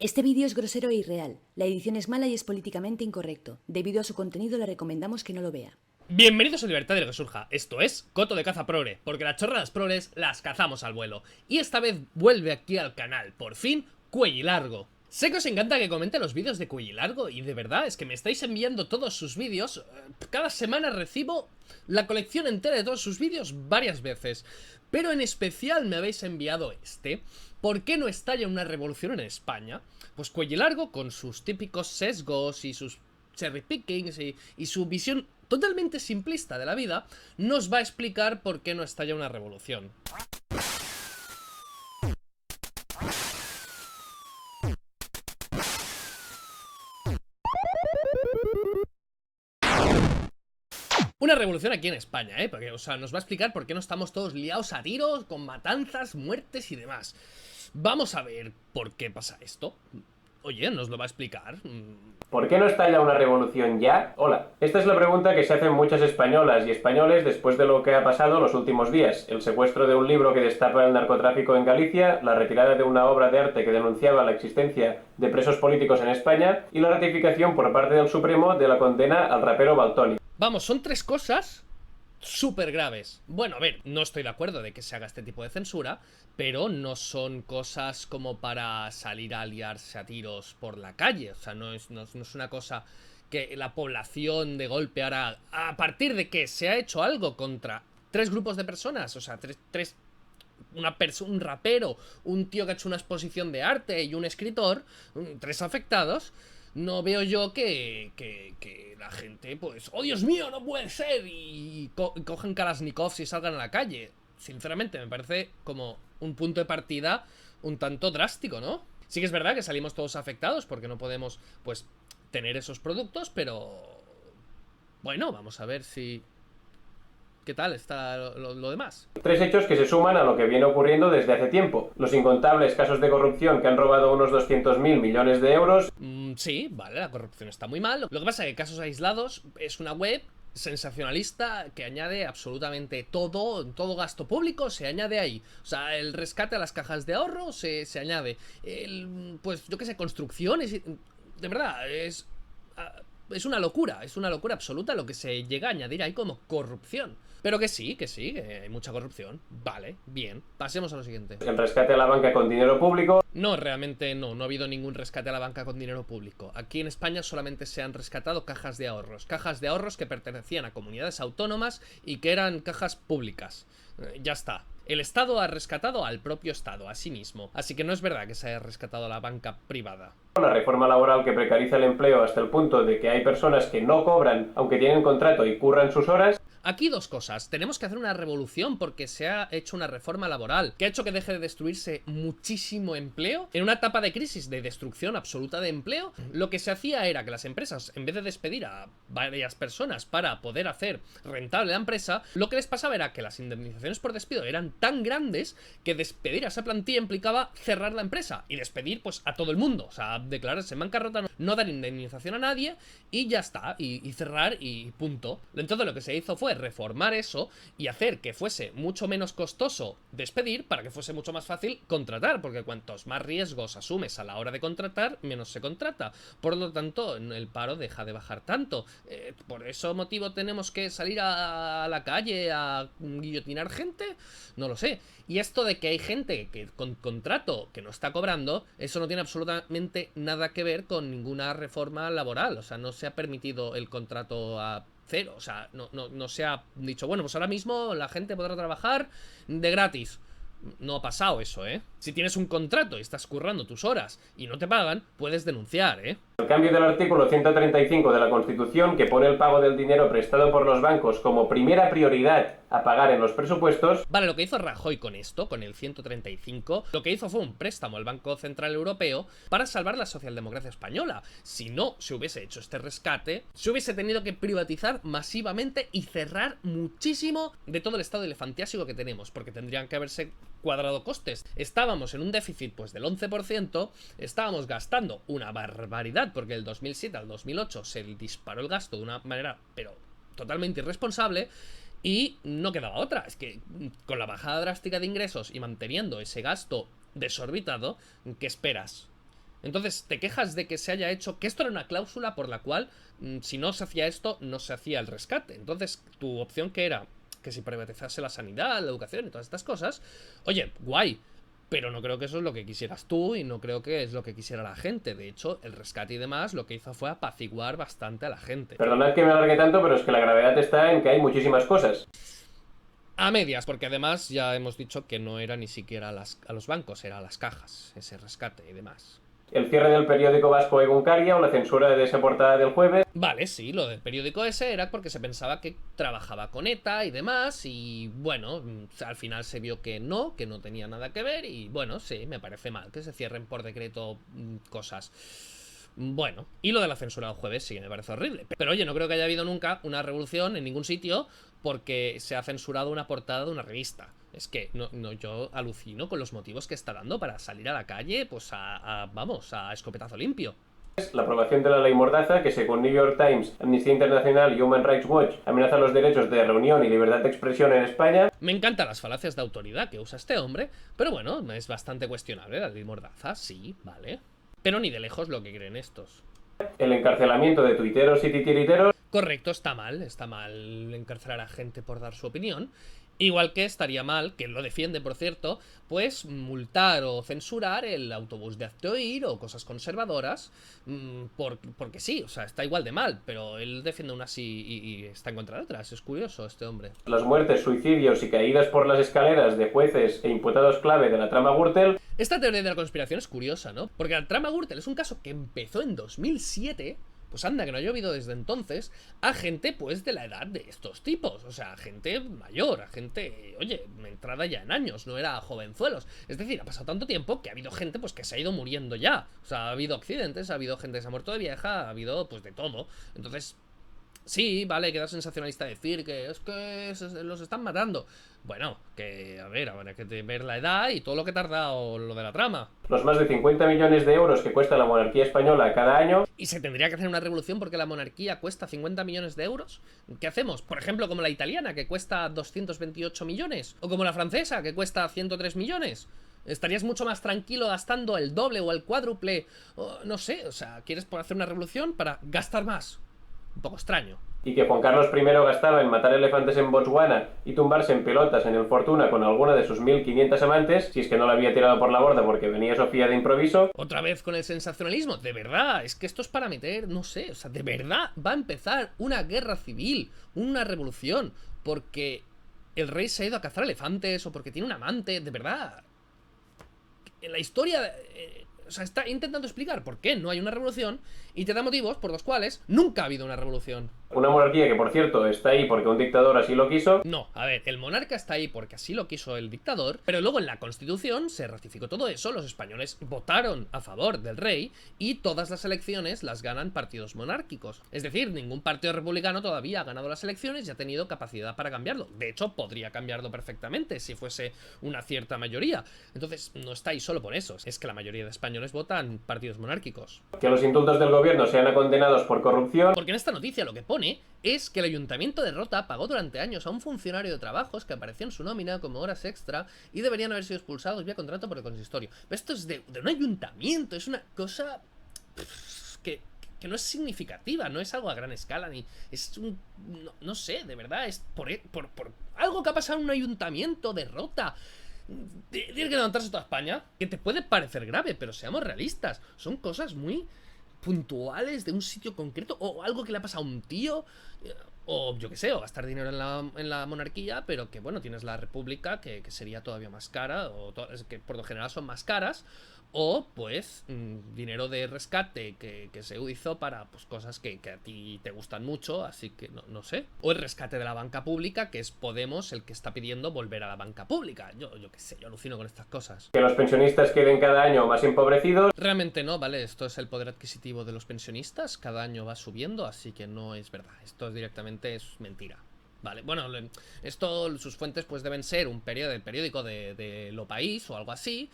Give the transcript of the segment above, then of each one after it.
Este vídeo es grosero e irreal. La edición es mala y es políticamente incorrecto. Debido a su contenido le recomendamos que no lo vea. Bienvenidos a Libertad de lo que surja, esto es Coto de Caza Progre, porque las chorradas progres las cazamos al vuelo. Y esta vez vuelve aquí al canal, por fin, Cuellilargo. Sé que os encanta que comente los vídeos de Cuellilargo y de verdad es que me estáis enviando todos sus vídeos. Cada semana recibo la colección entera de todos sus vídeos varias veces. Pero en especial me habéis enviado este. ¿Por qué no estalla una revolución en España? Pues Cuellilargo, con sus típicos sesgos y sus cherry pickings y su visión totalmente simplista de la vida, nos va a explicar por qué no estalla una revolución. Una revolución aquí en España, porque, o sea, nos va a explicar por qué no estamos todos liados a tiros, con matanzas, muertes y demás. Vamos a ver por qué pasa esto. Oye, nos lo va a explicar. ¿Por qué no estalla una revolución ya? Hola, esta es la pregunta que se hacen muchas españolas y españoles después de lo que ha pasado los últimos días. El secuestro de un libro que destapa el narcotráfico en Galicia, la retirada de una obra de arte que denunciaba la existencia de presos políticos en España y la ratificación por parte del Supremo de la condena al rapero Valtoni. Vamos, son tres cosas súper graves. Bueno, a ver, no estoy de acuerdo de que se haga este tipo de censura, pero no son cosas como para salir a liarse a tiros por la calle. O sea, no es una cosa que la población de golpe ahora, a partir de que se ha hecho algo contra tres grupos de personas, o sea, un rapero, un tío que ha hecho una exposición de arte y un escritor, tres afectados. No veo yo que la gente, pues, ¡oh Dios mío, no puede ser! Y cogen Kalashnikovs y salgan a la calle. Sinceramente, me parece como un punto de partida un tanto drástico, ¿no? Sí que es verdad que salimos todos afectados porque no podemos, pues, tener esos productos, pero... Bueno, vamos a ver si... ¿Qué tal está lo demás? Tres hechos que se suman a lo que viene ocurriendo desde hace tiempo. Los incontables casos de corrupción que han robado unos 200.000 millones de euros. Sí, vale, la corrupción está muy mal. Lo que pasa es que casos aislados es una web sensacionalista que añade absolutamente todo gasto público se añade ahí. O sea, el rescate a las cajas de ahorro se añade. Pues yo qué sé, construcciones. De verdad, es una locura absoluta lo que se llega a añadir ahí como corrupción. Pero que sí, que hay mucha corrupción. Vale, bien, pasemos a lo siguiente. El rescate a la banca con dinero público. No, realmente no ha habido ningún rescate a la banca con dinero público. Aquí en España solamente se han rescatado cajas de ahorros que pertenecían a comunidades autónomas y que eran cajas públicas. Ya está. El Estado ha rescatado al propio Estado, a sí mismo. Así que no es verdad que se haya rescatado a la banca privada. La reforma laboral que precariza el empleo hasta el punto de que hay personas que no cobran aunque tienen contrato y curran sus horas. Aquí dos cosas. Tenemos que hacer una revolución porque se ha hecho una reforma laboral que ha hecho que deje de destruirse muchísimo empleo. En una etapa de crisis de destrucción absoluta de empleo, lo que se hacía era que las empresas, en vez de despedir a varias personas para poder hacer rentable la empresa, lo que les pasaba era que las indemnizaciones por despido eran tan grandes que despedir a esa plantilla implicaba cerrar la empresa y despedir pues a todo el mundo. O sea, declararse en bancarrota, no dar indemnización a nadie y ya está, y cerrar y punto. Entonces lo que se hizo fue reformar eso y hacer que fuese mucho menos costoso despedir para que fuese mucho más fácil contratar, porque cuantos más riesgos asumes a la hora de contratar, menos se contrata. Por lo tanto, el paro deja de bajar tanto. Por ese motivo tenemos que salir a la calle a guillotinar gente, no lo sé. Y esto de que hay gente que con contrato que no está cobrando, eso no tiene absolutamente nada que ver con ninguna reforma laboral. O sea, no se ha permitido el contrato a cero. O sea, no se ha dicho, bueno, pues ahora mismo la gente podrá trabajar de gratis. No ha pasado eso, ¿eh? Si tienes un contrato y estás currando tus horas y no te pagan, puedes denunciar, ¿eh? El cambio del artículo 135 de la Constitución, que pone el pago del dinero prestado por los bancos como primera prioridad a pagar en los presupuestos. Vale, lo que hizo Rajoy con esto, con el 135, lo que hizo fue un préstamo al Banco Central Europeo para salvar la socialdemocracia española. Si no se hubiese hecho este rescate, se hubiese tenido que privatizar masivamente y cerrar muchísimo de todo el estado elefantiásico que tenemos, porque tendrían que haberse cuadrado costes. Estábamos en un déficit pues del 11%, estábamos gastando una barbaridad, porque del 2007 al 2008 se disparó el gasto de una manera, pero totalmente irresponsable. Y no quedaba otra, es que con la bajada drástica de ingresos y manteniendo ese gasto desorbitado, ¿qué esperas? Entonces te quejas de que se haya hecho, que esto era una cláusula por la cual si no se hacía esto, no se hacía el rescate. Entonces tu opción que era que si privatizase la sanidad, la educación y todas estas cosas, oye, guay, pero no creo que eso es lo que quisieras tú y no creo que es lo que quisiera la gente. De hecho, el rescate y demás lo que hizo fue apaciguar bastante a la gente. Perdonad que me alargue tanto, pero es que la gravedad está en que hay muchísimas cosas. A medias, porque además ya hemos dicho que no era ni siquiera a los bancos, era a las cajas, ese rescate y demás. El cierre del periódico vasco Egunkaria o la censura de esa portada del jueves. Vale, sí, lo del periódico ese era porque se pensaba que trabajaba con ETA y demás, y bueno, al final se vio que no tenía nada que ver, y bueno, sí, me parece mal que se cierren por decreto cosas. Bueno, y lo de la censura del jueves sí, me parece horrible. Pero oye, no creo que haya habido nunca una revolución en ningún sitio porque se ha censurado una portada de una revista. Es que yo alucino con los motivos que está dando para salir a la calle, pues vamos, a escopetazo limpio. La aprobación de la ley Mordaza, que según New York Times, Amnistía Internacional y Human Rights Watch amenaza los derechos de reunión y libertad de expresión en España. Me encantan las falacias de autoridad que usa este hombre, pero bueno, es bastante cuestionable la ley Mordaza, sí, vale. Pero ni de lejos lo que creen estos. El encarcelamiento de tuiteros y titiriteros. Correcto, está mal encarcelar a gente por dar su opinión. Igual que estaría mal, que lo defiende por cierto, pues multar o censurar el autobús de Hazte Oír o cosas conservadoras, porque sí, o sea, está igual de mal, pero él defiende unas y está en contra de otras. Es curioso este hombre. Las muertes, suicidios y caídas por las escaleras de jueces e imputados clave de la trama Gürtel. Esta teoría de la conspiración es curiosa, ¿no? Porque la trama Gürtel es un caso que empezó en 2007... Pues anda, que no ha llovido desde entonces a gente, pues, de la edad de estos tipos. O sea, a gente mayor, a gente, oye, entrada ya en años, no era jovenzuelos. Es decir, ha pasado tanto tiempo que ha habido gente, pues, que se ha ido muriendo ya. O sea, ha habido accidentes, ha habido gente que se ha muerto de vieja, ha habido, pues, de todo. Entonces, sí, vale, queda sensacionalista decir que es que los están matando. Bueno, que, a ver, habrá que ver la edad y todo lo que tarda o lo de la trama. Los más de 50 millones de euros que cuesta la monarquía española cada año. ¿Y se tendría que hacer una revolución porque la monarquía cuesta 50 millones de euros? ¿Qué hacemos? Por ejemplo, como la italiana, que cuesta 228 millones. O como la francesa, que cuesta 103 millones. ¿Estarías mucho más tranquilo gastando el doble o el cuádruple? O, no sé, o sea, ¿quieres hacer una revolución para gastar más? Un poco extraño. Y que Juan Carlos I gastaba en matar elefantes en Botswana y tumbarse en pelotas en el Fortuna con alguna de sus 1500 amantes, si es que no la había tirado por la borda porque venía Sofía de improviso. Otra vez con el sensacionalismo, de verdad, es que esto es para meter, no sé, o sea, de verdad va a empezar una guerra civil, una revolución, porque el rey se ha ido a cazar elefantes o porque tiene un amante, de verdad. En la historia... o sea, está intentando explicar por qué no hay una revolución y te da motivos por los cuales nunca ha habido una revolución. Una monarquía que, por cierto, está ahí porque un dictador así lo quiso. No, a ver, el monarca está ahí porque así lo quiso el dictador, pero luego en la Constitución se ratificó todo eso, los españoles votaron a favor del rey y todas las elecciones las ganan partidos monárquicos. Es decir, ningún partido republicano todavía ha ganado las elecciones y ha tenido capacidad para cambiarlo. De hecho, podría cambiarlo perfectamente si fuese una cierta mayoría. Entonces, no está ahí solo por eso, es que la mayoría de españoles votan partidos monárquicos. Que los indultos del gobierno sean condenados por corrupción. Porque en esta noticia lo que pone es que el Ayuntamiento de Rota pagó durante años a un funcionario de trabajos que apareció en su nómina como horas extra y deberían haber sido expulsados vía contrato por el consistorio. Pero esto es de un ayuntamiento, es una cosa que no es significativa, no es algo a gran escala, ni es un... no sé, de verdad, es por algo que ha pasado en un ayuntamiento de Rota. Tiene que levantarse toda España, que te puede parecer grave, pero seamos realistas, son cosas muy puntuales de un sitio concreto, o algo que le ha pasado a un tío, o yo que sé, o gastar dinero en la monarquía, pero que bueno, tienes la república que sería todavía más cara, o que por lo general son más caras, o pues dinero de rescate que se hizo para pues cosas que a ti te gustan mucho, así que no sé. O el rescate de la banca pública, que es Podemos el que está pidiendo volver a la banca pública. Yo qué sé, yo alucino con estas cosas. Que los pensionistas queden cada año más empobrecidos. Realmente no, ¿vale? Esto es el poder adquisitivo de los pensionistas, cada año va subiendo, así que no es verdad. Esto directamente es mentira. Vale, bueno, esto, sus fuentes pues deben ser un periódico de Lo País o algo así.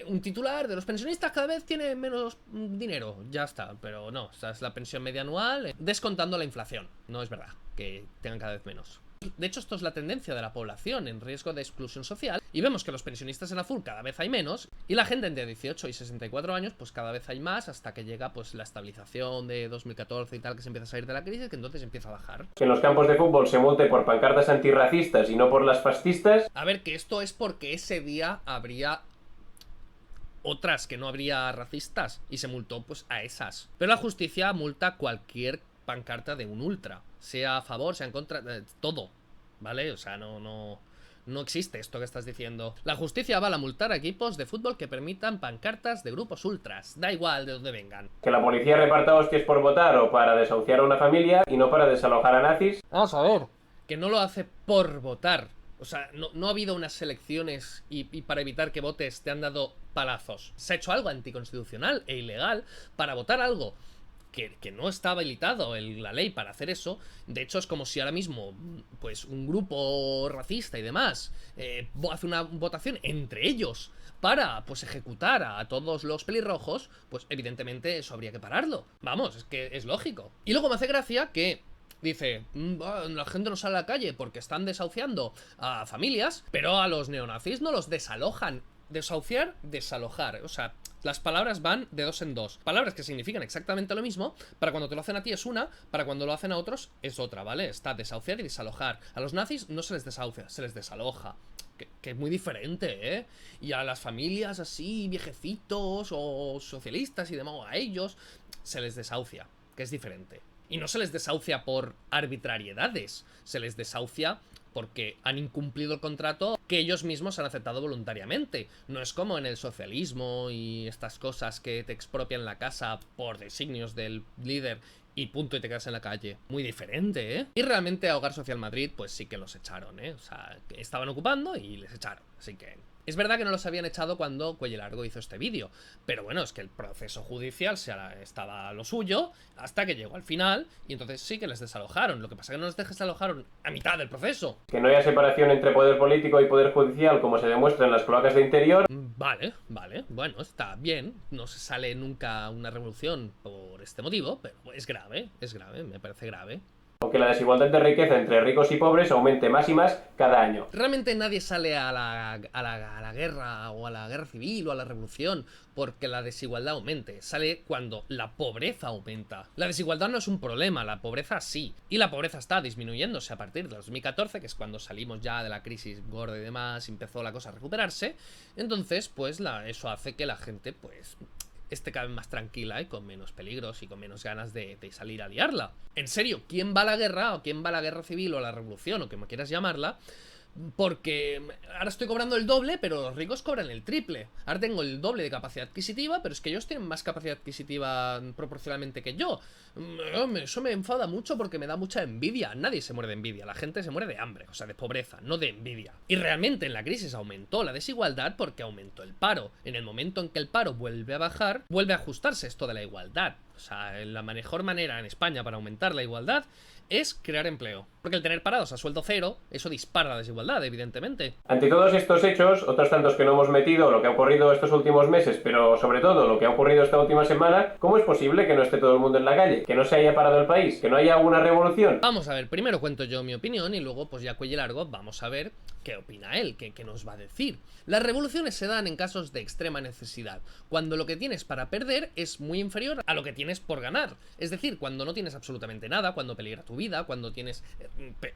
Un titular de los pensionistas cada vez tiene menos dinero, ya está. Pero no, esta es la pensión media anual, descontando la inflación. No es verdad que tengan cada vez menos. De hecho, esto es la tendencia de la población en riesgo de exclusión social, y vemos que los pensionistas en azul cada vez hay menos, y la gente entre 18 y 64 años pues cada vez hay más, hasta que llega pues la estabilización de 2014 y tal, que se empieza a salir de la crisis, que entonces empieza a bajar. Que en los campos de fútbol se multe por pancartas antirracistas y no por las fascistas. A ver, que esto es porque ese día habría otras, que no habría racistas, y se multó pues a esas. Pero la justicia multa cualquier pancarta de un ultra, sea a favor, sea en contra, todo, ¿vale? O sea, no existe esto que estás diciendo. La justicia va a multar a equipos de fútbol que permitan pancartas de grupos ultras, da igual de dónde vengan. Que la policía reparta hostias por votar o para desahuciar a una familia y no para desalojar a nazis. Vamos a ver. Que no lo hace por votar. O sea, no ha habido unas elecciones y para evitar que votes te han dado palazos. Se ha hecho algo anticonstitucional e ilegal para votar algo que no está habilitado la ley para hacer eso. De hecho, es como si ahora mismo pues un grupo racista y demás hace una votación entre ellos para pues ejecutar a todos los pelirrojos. Pues evidentemente eso habría que pararlo. Vamos, es que es lógico. Y luego me hace gracia que dice, la gente no sale a la calle porque están desahuciando a familias, pero a los neonazis no los desalojan. Desahuciar, desalojar. O sea, las palabras van de dos en dos. Palabras que significan exactamente lo mismo. Para cuando te lo hacen a ti es una, para cuando lo hacen a otros es otra, ¿vale? Está desahuciar y desalojar. A los nazis no se les desahucia, se les desaloja. Que es muy diferente, ¿eh? Y a las familias así, viejecitos o socialistas y demás, a ellos se les desahucia, que es diferente. Y no se les desahucia por arbitrariedades, se les desahucia porque han incumplido el contrato que ellos mismos han aceptado voluntariamente. No es como en el socialismo y estas cosas que te expropian la casa por designios del líder y punto, y te quedas en la calle. Muy diferente, ¿eh? Y realmente a Hogar Social Madrid pues sí que los echaron, ¿eh? O sea, estaban ocupando y les echaron, así que... Es verdad que no los habían echado cuando Cuellargo hizo este vídeo, pero bueno, es que el proceso judicial estaba a lo suyo hasta que llegó al final y entonces sí que les desalojaron. Lo que pasa es que no les desalojaron a mitad del proceso. Que no haya separación entre poder político y poder judicial como se demuestra en las cloacas de Interior. Vale, bueno, está bien. No se sale nunca una revolución por este motivo, pero es grave, me parece grave. O que la desigualdad de riqueza entre ricos y pobres aumente más y más cada año. Realmente nadie sale a la guerra o a la guerra civil o a la revolución porque la desigualdad aumente. Sale cuando la pobreza aumenta. La desigualdad no es un problema, la pobreza sí. Y la pobreza está disminuyéndose a partir de 2014, que es cuando salimos ya de la crisis gorda y demás, empezó la cosa a recuperarse. Entonces, pues eso hace que la gente, pues... esté cada vez más tranquila y con menos peligros y con menos ganas de salir a liarla. En serio, ¿quién va a la guerra o quién va a la guerra civil o a la revolución o como quieras llamarla? Porque ahora estoy cobrando el doble, pero los ricos cobran el triple. Ahora tengo el doble de capacidad adquisitiva, pero es que ellos tienen más capacidad adquisitiva proporcionalmente que yo. Eso me enfada mucho porque me da mucha envidia. Nadie se muere de envidia, la gente se muere de hambre, o sea, de pobreza, no de envidia. Y realmente en la crisis aumentó la desigualdad porque aumentó el paro. En el momento en que el paro vuelve a bajar, vuelve a ajustarse esto de la igualdad. O sea, la mejor manera en España para aumentar la igualdad es crear empleo. Porque el tener parados a sueldo cero, eso dispara la desigualdad, evidentemente. Ante todos estos hechos, otros tantos que no hemos metido, lo que ha ocurrido estos últimos meses, pero sobre todo lo que ha ocurrido esta última semana, ¿cómo es posible que no esté todo el mundo en la calle? ¿Que no se haya parado el país? ¿Que no haya una revolución? Vamos a ver, primero cuento yo mi opinión y luego pues ya Cuellargo vamos a ver qué opina él, qué nos va a decir. Las revoluciones se dan en casos de extrema necesidad, cuando lo que tienes para perder es muy inferior a lo que tienes por ganar. Es decir, cuando no tienes absolutamente nada, cuando peligra tu vida, cuando tienes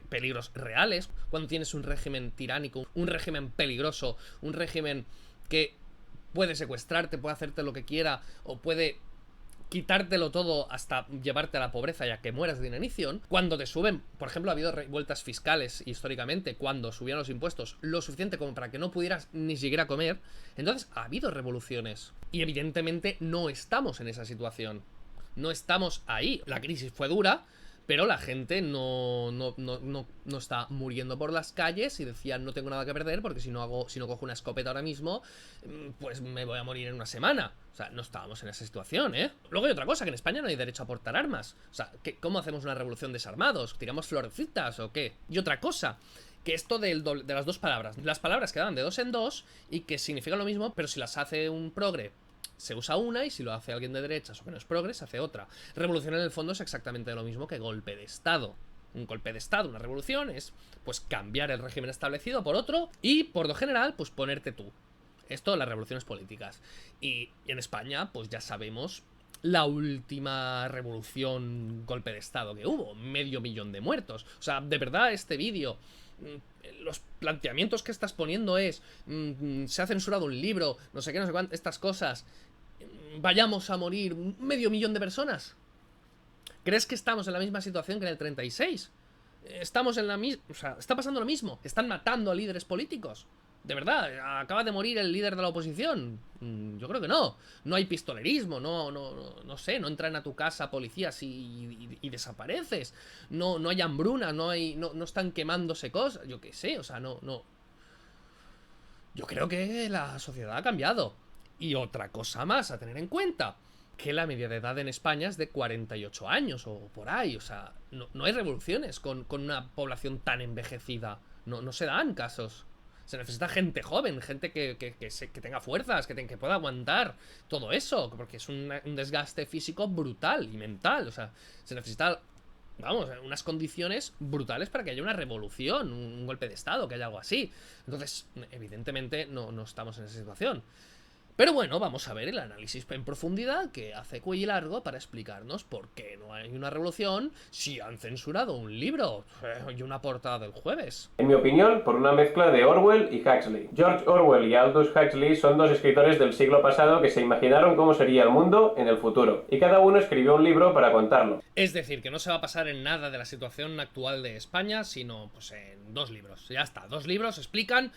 peligros reales, cuando tienes un régimen tiránico, un régimen peligroso, un régimen que puede secuestrarte, puede hacerte lo que quiera o puede quitártelo todo hasta llevarte a la pobreza y a que mueras de inanición. Cuando te suben, por ejemplo, ha habido revueltas fiscales históricamente cuando subían los impuestos lo suficiente como para que no pudieras ni siquiera comer. Entonces ha habido revoluciones y evidentemente no estamos en esa situación, no estamos ahí. La crisis fue dura, pero la gente no está muriendo por las calles y decían no tengo nada que perder porque si no cojo una escopeta ahora mismo, pues me voy a morir en una semana. O sea, no estábamos en esa situación, ¿eh? Luego hay otra cosa, que en España no hay derecho a portar armas. O sea, ¿cómo hacemos una revolución desarmados? ¿Tiramos florecitas o qué? Y otra cosa, que esto de las dos palabras. Las palabras quedan de dos en dos y que significan lo mismo, pero si las hace un progre se usa una y si lo hace alguien de derechas o que no es progre se hace otra. Revolución en el fondo es exactamente lo mismo que golpe de estado, Un golpe de estado, una revolución, es pues cambiar el régimen establecido por otro y, por lo general, pues ponerte tú. Esto, las revoluciones políticas. Y en España, pues ya sabemos la última revolución, golpe de estado que hubo, 500.000 de muertos. O sea, de verdad, este vídeo, los planteamientos que estás poniendo es, se ha censurado un libro, no sé qué, no sé cuánto, estas cosas, vayamos a morir 500.000 de personas. ¿Crees que estamos en la misma situación que en el 36? Estamos en la misma... O sea, está pasando lo mismo. Están matando a líderes políticos. De verdad, acaba de morir el líder de la oposición. Yo creo que no. No hay pistolerismo, no sé, no entran a tu casa policías y desapareces. No hay hambruna, no están quemándose cosas. Yo qué sé, o sea, no. Yo creo que la sociedad ha cambiado. Y otra cosa más a tener en cuenta, que la media de edad en España es de 48 años o por ahí. O sea, no hay revoluciones con una población tan envejecida. No se dan casos. Se necesita gente joven, gente que tenga fuerzas, que pueda aguantar todo eso, porque es un desgaste físico brutal y mental. O sea, se necesita, vamos, unas condiciones brutales para que haya una revolución, un golpe de estado, que haya algo así. Entonces, evidentemente, no estamos en esa situación. Pero bueno, vamos a ver el análisis en profundidad que hace Cuello Largo para explicarnos por qué no hay una revolución si han censurado un libro y una portada del jueves. En mi opinión, por una mezcla de Orwell y Huxley. George Orwell y Aldous Huxley son dos escritores del siglo pasado que se imaginaron cómo sería el mundo en el futuro, y cada uno escribió un libro para contarlo. Es decir, que no se va a pasar en nada de la situación actual de España, sino pues en 2 libros. Ya está, 2 libros explican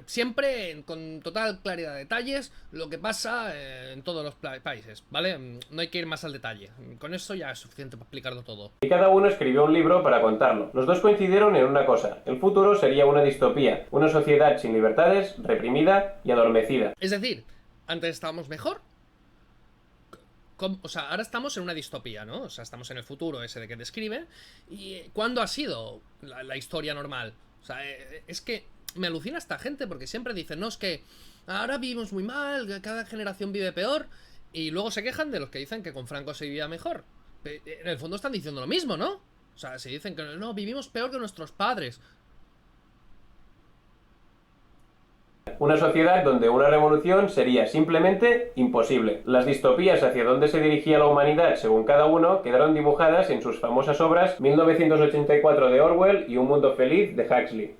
siempre con total claridad de detalles lo que pasa en todos los países, ¿vale? No hay que ir más al detalle. Con eso ya es suficiente para explicarlo todo. Y cada uno escribió un libro para contarlo. Los dos coincidieron en una cosa: el futuro sería una distopía, una sociedad sin libertades, reprimida y adormecida. Es decir, antes estábamos mejor. O sea, ahora estamos en una distopía, ¿no? O sea, estamos en el futuro ese de que describe. ¿Y cuándo ha sido la historia normal? O sea, es que me alucina esta gente porque siempre dicen, no, es que ahora vivimos muy mal, que cada generación vive peor, y luego se quejan de los que dicen que con Franco se vivía mejor. En el fondo están diciendo lo mismo, ¿no? O sea, se dicen que no, vivimos peor que nuestros padres. Una sociedad donde una revolución sería simplemente imposible. Las distopías hacia donde se dirigía la humanidad, según cada uno, quedaron dibujadas en sus famosas obras 1984 de Orwell y Un mundo feliz de Huxley.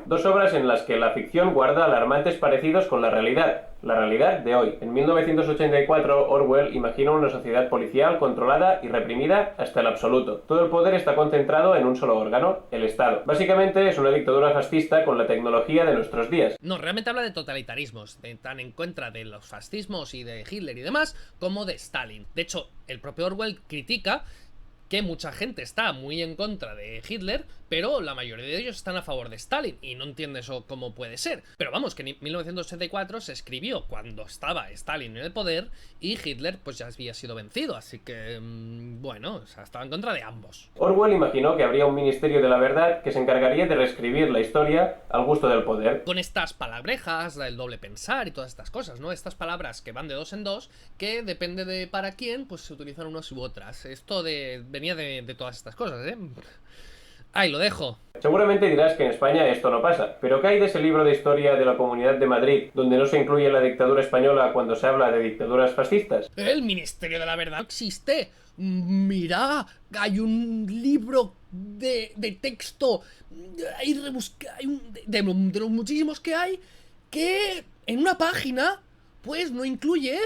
2 obras en las que la ficción guarda alarmantes parecidos con la realidad de hoy. En 1984, Orwell imagina una sociedad policial controlada y reprimida hasta el absoluto. Todo el poder está concentrado en un solo órgano, el Estado. Básicamente es una dictadura fascista con la tecnología de nuestros días. No, realmente habla de totalitarismos, tan en contra de los fascismos y de Hitler y demás, como de Stalin. De hecho, el propio Orwell critica que mucha gente está muy en contra de Hitler, pero la mayoría de ellos están a favor de Stalin, y no entiende eso cómo puede ser. Pero vamos, que en 1984 se escribió cuando estaba Stalin en el poder, y Hitler pues ya había sido vencido, así que, bueno, o sea, estaba en contra de ambos. Orwell imaginó que habría un ministerio de la verdad que se encargaría de reescribir la historia al gusto del poder. Con estas palabrejas, el doble pensar y todas estas cosas, ¿no? Estas palabras que van de 2 en 2, que depende de para quién, pues se utilizan unas u otras. Esto venía de todas estas cosas, ¿eh? Ahí lo dejo. Seguramente dirás que en España esto no pasa, pero ¿qué hay de ese libro de historia de la Comunidad de Madrid, donde no se incluye la dictadura española cuando se habla de dictaduras fascistas? El Ministerio de la Verdad existe. Mira, hay un libro de texto de los muchísimos que hay, que en una página pues no incluye.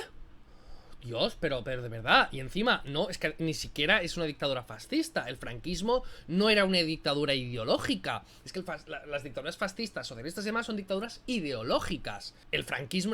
Dios, pero de verdad. Y encima, no, es que ni siquiera es una dictadura fascista. El franquismo no era una dictadura ideológica. Es que las dictaduras fascistas, socialistas y demás son dictaduras ideológicas. El franquismo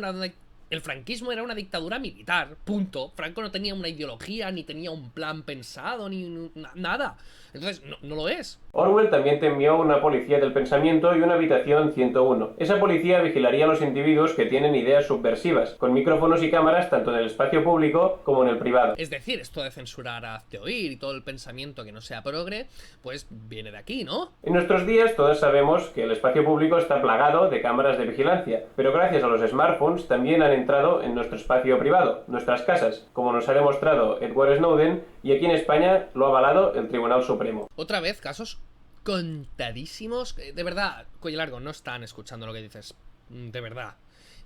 era una dictadura militar, punto. Franco no tenía una ideología, ni tenía un plan pensado, ni nada. Entonces, no lo es. Orwell también temió una policía del pensamiento y una habitación 101. Esa policía vigilaría a los individuos que tienen ideas subversivas, con micrófonos y cámaras tanto en el espacio público como en el privado. Es decir, esto de censurar a hazte oír y todo el pensamiento que no sea progre, pues viene de aquí, ¿no? En nuestros días todos sabemos que el espacio público está plagado de cámaras de vigilancia, pero gracias a los smartphones también han entrado en nuestro espacio privado, nuestras casas, como nos ha demostrado Edward Snowden, y aquí en España lo ha avalado el Tribunal Supremo. Otra vez, casos contadísimos. De verdad, cuello largo, no están escuchando lo que dices. De verdad.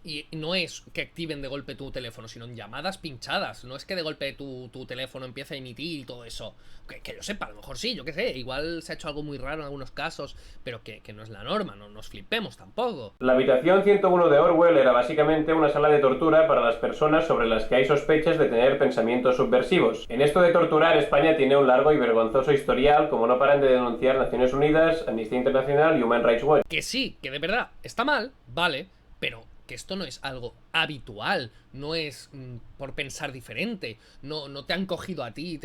Y no es que activen de golpe tu teléfono, sino en llamadas pinchadas. No es que de golpe tu teléfono empiece a emitir y todo eso. Que yo sepa, a lo mejor sí, yo qué sé. Igual se ha hecho algo muy raro en algunos casos, pero que no es la norma, no nos flipemos tampoco. La habitación 101 de Orwell era básicamente una sala de tortura para las personas sobre las que hay sospechas de tener pensamientos subversivos. En esto de torturar, España tiene un largo y vergonzoso historial, como no paran de denunciar Naciones Unidas, Amnistía Internacional y Human Rights Watch. Que sí, que de verdad está mal, vale, pero que esto no es algo habitual, no es por pensar diferente, no te han cogido a ti,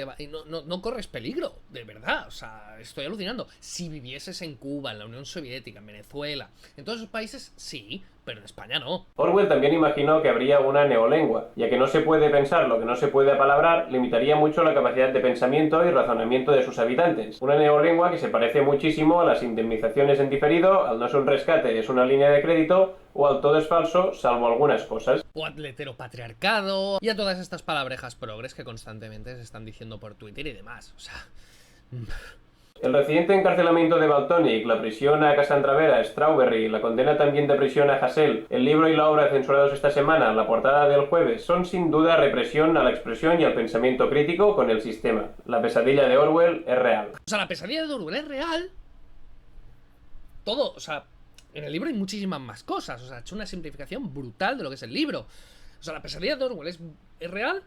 no corres peligro, de verdad, o sea, estoy alucinando. Si vivieses en Cuba, en la Unión Soviética, en Venezuela, en todos esos países, sí, pero en España no. Orwell también imaginó que habría una neolengua, ya que no se puede pensar lo que no se puede apalabrar, limitaría mucho la capacidad de pensamiento y razonamiento de sus habitantes. Una neolengua que se parece muchísimo a las indemnizaciones en diferido, al no ser un rescate es una línea de crédito, o al todo es falso, salvo algunas cosas. O al heteropatriarcado, y a todas estas palabrejas progres que constantemente se están diciendo por Twitter y demás, o sea... El reciente encarcelamiento de Valtonyc, la prisión a Cassandra Vera, Strawberry, la condena también de prisión a Hassel, el libro y la obra censurados esta semana, la portada del jueves, son sin duda represión a la expresión y al pensamiento crítico con el sistema. La pesadilla de Orwell es real. O sea, la pesadilla de Orwell es real. Todo, o sea, en el libro hay muchísimas más cosas. O sea, ha hecho una simplificación brutal de lo que es el libro. O sea, la pesadilla de Orwell es real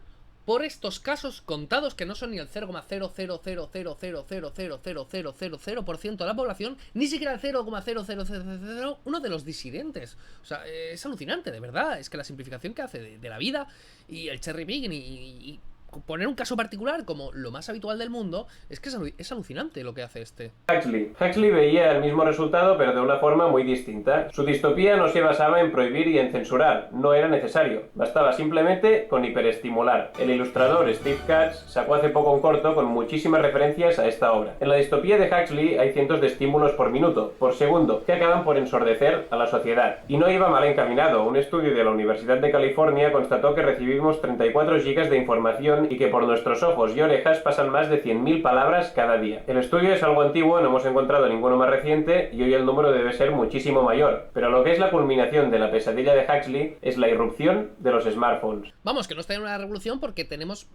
por estos casos contados que no son ni el 0,00000000000% de la población, ni siquiera el 0,00001 de los disidentes. O sea, es alucinante, de verdad. Es que la simplificación que hace de la vida y el cherry picking y poner un caso particular como lo más habitual del mundo, es que es alucinante lo que hace este. Huxley veía el mismo resultado pero de una forma muy distinta. Su distopía no se basaba en prohibir y en censurar, no era necesario, bastaba simplemente con hiperestimular. El ilustrador Steve Katz sacó hace poco un corto con muchísimas referencias a esta obra. En la distopía de Huxley hay cientos de estímulos por minuto, por segundo, que acaban por ensordecer a la sociedad. Y no iba mal encaminado. Un estudio de la Universidad de California constató que recibimos 34 gigas de información y que por nuestros ojos y orejas pasan más de 100.000 palabras cada día. El estudio es algo antiguo, no hemos encontrado ninguno más reciente y hoy el número debe ser muchísimo mayor. Pero lo que es la culminación de la pesadilla de Huxley es la irrupción de los smartphones. Vamos, que no está en una revolución porque tenemos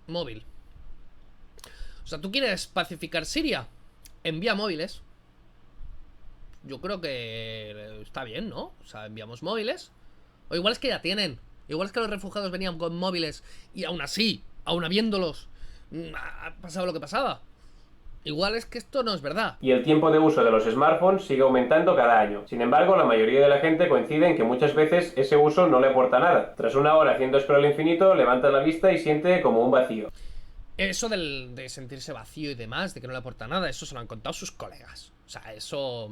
móvil. O sea, ¿tú quieres pacificar Siria? Envía móviles. Yo creo que está bien, ¿no? O sea, enviamos móviles. O igual es que ya tienen. Igual es que los refugiados venían con móviles y aún así, aún habiéndolos, ha pasado lo que pasaba. Igual es que esto no es verdad. Y el tiempo de uso de los smartphones sigue aumentando cada año. Sin embargo, la mayoría de la gente coincide en que muchas veces ese uso no le aporta nada. Tras una hora haciendo scroll infinito, levanta la vista y siente como un vacío. Eso de sentirse vacío y demás, de que no le aporta nada, eso se lo han contado sus colegas. O sea, eso...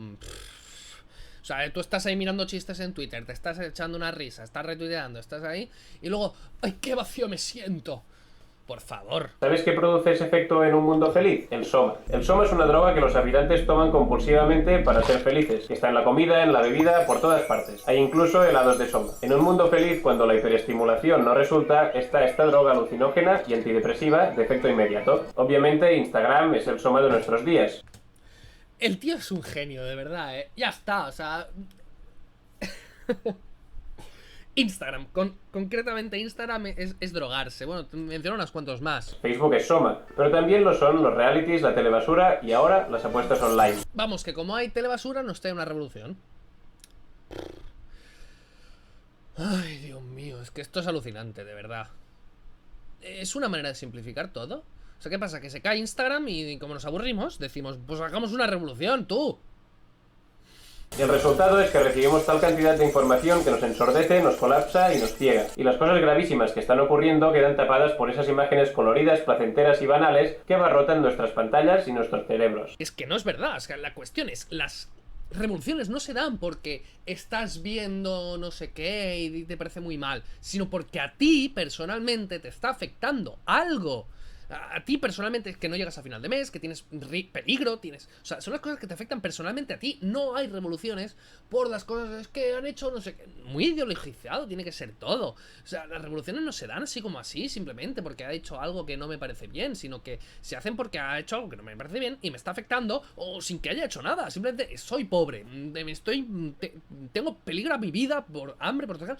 O sea, tú estás ahí mirando chistes en Twitter, te estás echando una risa, estás retuiteando, estás ahí, y luego, ¡ay, qué vacío me siento! Por favor. ¿Sabes qué produce ese efecto en un mundo feliz? El soma. El soma es una droga que los habitantes toman compulsivamente para ser felices. Está en la comida, en la bebida, por todas partes. Hay incluso helados de soma. En un mundo feliz, cuando la hiperestimulación no resulta, está esta droga alucinógena y antidepresiva de efecto inmediato. Obviamente, Instagram es el soma de nuestros días. El tío es un genio, de verdad, ¿eh? Ya está, o sea... Instagram, concretamente Instagram es drogarse. Bueno, menciono unos cuantos más. Facebook es soma, pero también lo son los realities, la telebasura y ahora las apuestas online. Vamos, que como hay telebasura, no está en una revolución. Ay, Dios mío, es que esto es alucinante, de verdad. Es una manera de simplificar todo. O sea, ¿qué pasa? Que se cae Instagram y como nos aburrimos, decimos, pues hagamos una revolución, tú. El resultado es que recibimos tal cantidad de información que nos ensordece, nos colapsa y nos ciega. Y las cosas gravísimas que están ocurriendo quedan tapadas por esas imágenes coloridas, placenteras y banales que abarrotan nuestras pantallas y nuestros cerebros. Es que no es verdad, es que la cuestión es, las revoluciones no se dan porque estás viendo no sé qué y te parece muy mal, sino porque a ti personalmente te está afectando algo. A ti personalmente, que no llegas a final de mes, que tienes peligro, o sea, son las cosas que te afectan personalmente a ti. No hay revoluciones por las cosas que han hecho, no sé qué. Muy ideologizado tiene que ser todo. O sea, las revoluciones no se dan así como así, simplemente porque ha hecho algo que no me parece bien, sino que se hacen porque ha hecho algo que no me parece bien y me está afectando, o sin que haya hecho nada. Simplemente soy pobre, tengo peligro a mi vida por hambre, por tocar.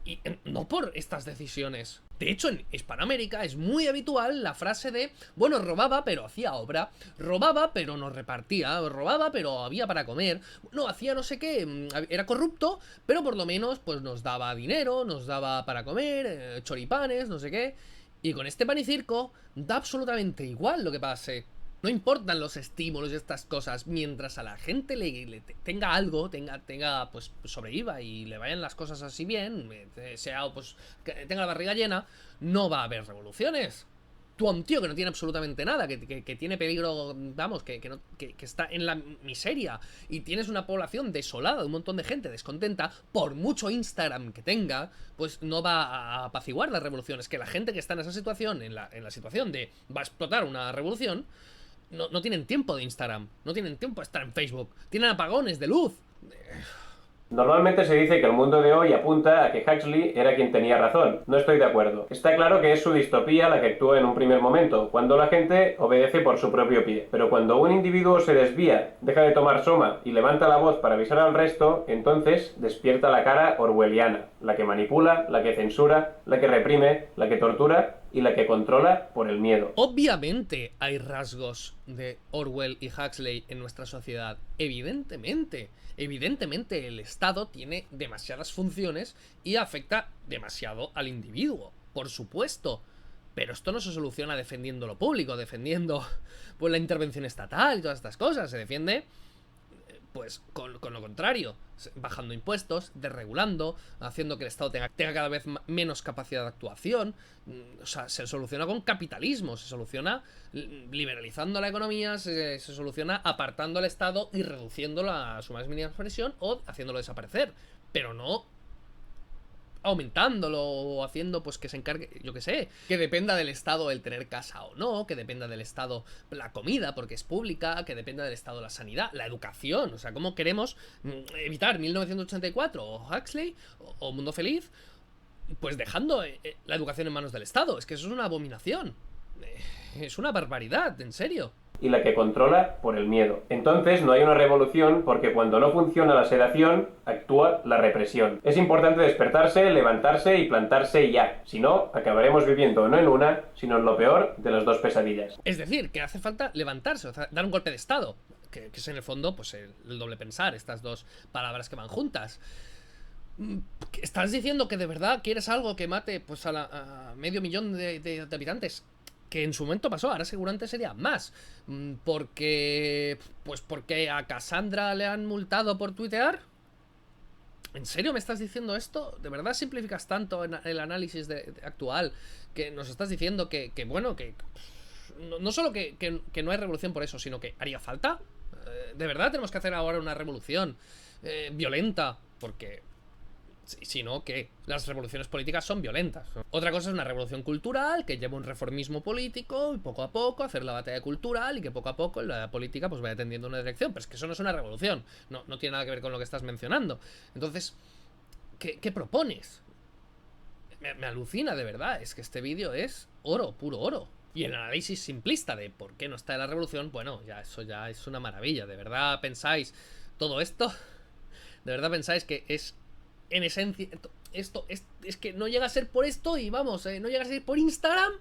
Y no por estas decisiones. De hecho, en Hispanoamérica es muy habitual la frase de, bueno, robaba pero hacía obra, robaba pero no repartía, robaba pero había para comer, no, hacía no sé qué, era corrupto, pero por lo menos pues nos daba dinero, nos daba para comer, choripanes, no sé qué. Y con este pan y circo da absolutamente igual lo que pase. No importan los estímulos y estas cosas, mientras a la gente le tenga algo, pues sobreviva y le vayan las cosas así bien, sea pues que tenga la barriga llena, no va a haber revoluciones. Tú a un tío que no tiene absolutamente nada, que tiene peligro, vamos, que está en la miseria, y tienes una población desolada, un montón de gente descontenta, por mucho Instagram que tenga, pues no va a apaciguar las revoluciones. Que la gente que está en esa situación, en la situación de va a explotar una revolución, no tienen tiempo de Instagram, no tienen tiempo de estar en Facebook, tienen apagones de luz. Normalmente se dice que el mundo de hoy apunta a que Huxley era quien tenía razón. No estoy de acuerdo. Está claro que es su distopía la que actúa en un primer momento, cuando la gente obedece por su propio pie. Pero cuando un individuo se desvía, deja de tomar soma y levanta la voz para avisar al resto, entonces despierta la cara orwelliana, la que manipula, la que censura, la que reprime, la que tortura y la que controla por el miedo. Obviamente hay rasgos de Orwell y Huxley en nuestra sociedad. Evidentemente. Evidentemente el Estado tiene demasiadas funciones y afecta demasiado al individuo. Por supuesto. Pero esto no se soluciona defendiendo lo público, defendiendo pues la intervención estatal y todas estas cosas. Se defiende pues con lo contrario, bajando impuestos, desregulando, haciendo que el Estado tenga cada vez menos capacidad de actuación. O sea, se soluciona con capitalismo, se soluciona liberalizando la economía, se soluciona apartando al Estado y reduciéndolo a su más mínima expresión o haciéndolo desaparecer, pero no aumentándolo o haciendo pues que se encargue, yo que sé, que dependa del Estado el tener casa o no, que dependa del Estado la comida porque es pública, que dependa del Estado la sanidad, la educación. O sea, ¿cómo queremos evitar 1984 o Huxley o Mundo Feliz? Pues dejando la educación en manos del Estado. Es que eso es una abominación, es una barbaridad, en serio. Y la que controla por el miedo. Entonces no hay una revolución porque cuando no funciona la sedación, actúa la represión. Es importante despertarse, levantarse y plantarse ya. Si no, acabaremos viviendo no en una, sino en lo peor de las dos pesadillas. Es decir, que hace falta levantarse, o sea, dar un golpe de Estado, que es en el fondo pues el doble pensar, estas dos palabras que van juntas. ¿Estás diciendo que de verdad quieres algo que mate pues a medio millón de habitantes? Que en su momento pasó, ahora seguramente sería más. Porque a Cassandra le han multado por tuitear. ¿En serio me estás diciendo esto? ¿De verdad simplificas tanto en el análisis actual que nos estás diciendo que bueno, que no solo que no hay revolución por eso, sino que haría falta? ¿De verdad tenemos que hacer ahora una revolución violenta? Porque si no, ¿qué? Las revoluciones políticas son violentas. Otra cosa es una revolución cultural que lleva un reformismo político y poco a poco hacer la batalla cultural y que poco a poco la política pues vaya tendiendo una dirección. Pero es que eso no es una revolución. No tiene nada que ver con lo que estás mencionando. Entonces, ¿qué propones? Me alucina de verdad. Es que este vídeo es oro, puro oro. Y el análisis simplista de por qué no está en la revolución, bueno, eso ya es una maravilla. ¿De verdad pensáis todo esto? ¿De verdad pensáis que es en esencia esto es que no llega a ser por esto y vamos, no llega a ser por Instagram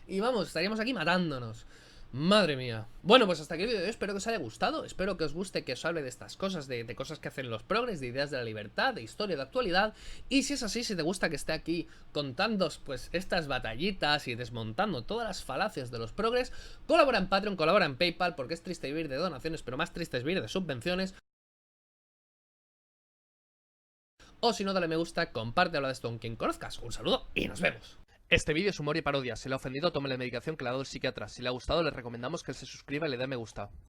y vamos, estaríamos aquí matándonos? Madre mía. Bueno, pues hasta aquí el vídeo de hoy. Espero que os haya gustado. Espero que os guste que os hable de estas cosas, de cosas que hacen los progres, de ideas de la libertad, de historia, de actualidad. Y si es así, si te gusta que esté aquí contándoos pues estas batallitas y desmontando todas las falacias de los progres, colabora en Patreon, colabora en PayPal, porque es triste vivir de donaciones, pero más triste es vivir de subvenciones. O si no, dale me gusta, comparte, habla de esto con quien conozcas. Un saludo y nos vemos. Este vídeo es humor y parodia. Si le ha ofendido, tome la medicación que le ha dado el psiquiatra. Si le ha gustado, le recomendamos que se suscriba y le dé me gusta.